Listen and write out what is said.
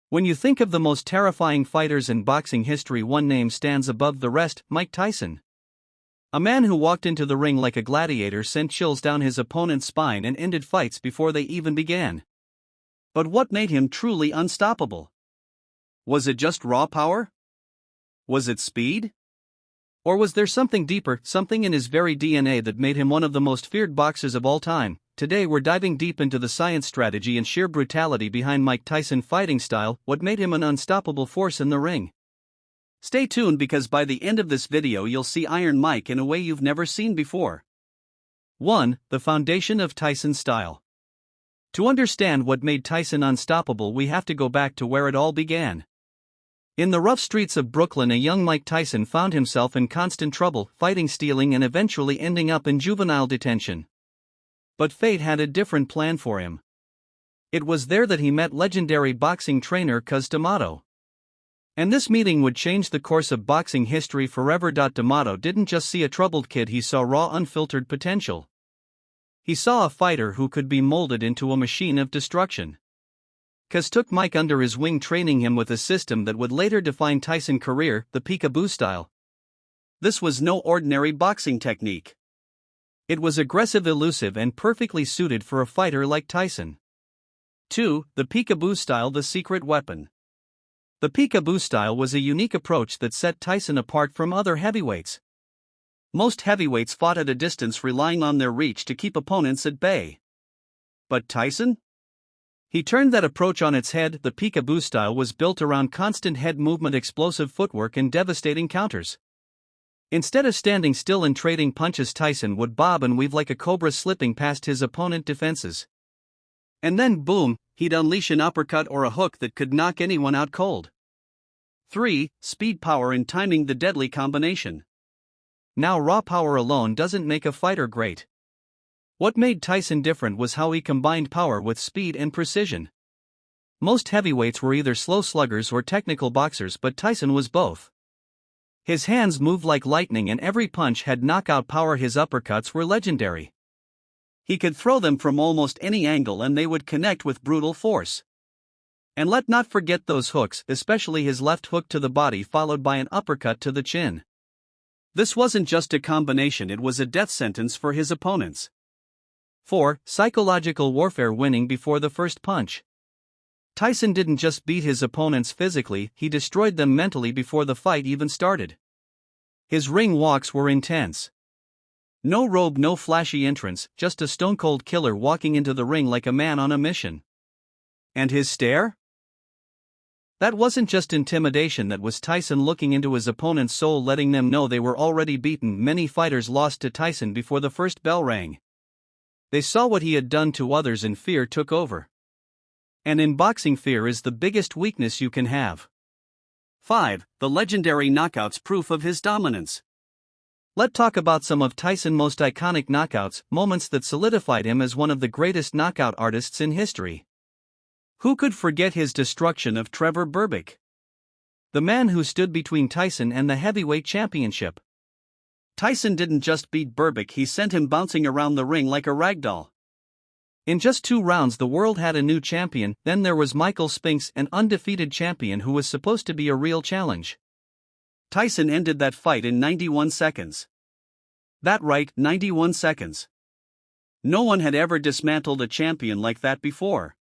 When you think of the most terrifying fighters in boxing history, one name stands above the rest: Mike Tyson. A man who walked into the ring like a gladiator, sent chills down his opponent's spine, and ended fights before they even began. But what made him truly unstoppable? Was it just raw power? Was it speed? Or was there something deeper, something in his very DNA that made him one of the most feared boxers of all time? Today we're diving deep into the science, strategy, and sheer brutality behind Mike Tyson's fighting style, what made him an unstoppable force in the ring. Stay tuned, because by the end of this video you'll see Iron Mike in a way you've never seen before. 1. The foundation of Tyson's style. To understand what made Tyson unstoppable, we have to go back to where it all began. In the rough streets of Brooklyn, a young Mike Tyson found himself in constant trouble, fighting, stealing, and eventually ending up in juvenile detention. But fate had a different plan for him. It was there that he met legendary boxing trainer Cus D'Amato. And this meeting would change the course of boxing history forever. D'Amato didn't just see a troubled kid, he saw raw, unfiltered potential. He saw a fighter who could be molded into a machine of destruction. Cus took Mike under his wing, training him with a system that would later define Tyson's career, the peekaboo style. This was no ordinary boxing technique. It was aggressive, elusive, and perfectly suited for a fighter like Tyson. 2. The peekaboo style, the secret weapon. The peekaboo style was a unique approach that set Tyson apart from other heavyweights. Most heavyweights fought at a distance, relying on their reach to keep opponents at bay. But Tyson? He turned that approach on its head. The peekaboo style was built around constant head movement, explosive footwork, and devastating counters. Instead of standing still and trading punches, Tyson would bob and weave like a cobra, slipping past his opponent's defenses. And then, boom, he'd unleash an uppercut or a hook that could knock anyone out cold. 3. Speed, power, and timing, the deadly combination. Now, raw power alone doesn't make a fighter great. What made Tyson different was how he combined power with speed and precision. Most heavyweights were either slow sluggers or technical boxers, but Tyson was both. His hands moved like lightning, and every punch had knockout power. His uppercuts were legendary. He could throw them from almost any angle and they would connect with brutal force. And let's not forget those hooks, especially his left hook to the body followed by an uppercut to the chin. This wasn't just a combination, it was a death sentence for his opponents. 4. Psychological warfare, winning before the first punch. Tyson didn't just beat his opponents physically, he destroyed them mentally before the fight even started. His ring walks were intense. No robe, no flashy entrance, just a stone-cold killer walking into the ring like a man on a mission. And his stare? That wasn't just intimidation, that was Tyson looking into his opponent's soul, letting them know they were already beaten. Many fighters lost to Tyson before the first bell rang. They saw what he had done to others and fear took over. And in boxing, fear is the biggest weakness you can have. 5. The legendary knockouts, proof of his dominance. Let's talk about some of Tyson's most iconic knockouts, moments that solidified him as one of the greatest knockout artists in history. Who could forget his destruction of Trevor Berbick? The man who stood between Tyson and the heavyweight championship. Tyson didn't just beat Berbick, he sent him bouncing around the ring like a ragdoll. In just 2 rounds the world had a new champion. Then there was Michael Spinks, an undefeated champion who was supposed to be a real challenge. Tyson ended that fight in 91 seconds. That right, 91 seconds. No one had ever dismantled a champion like that before.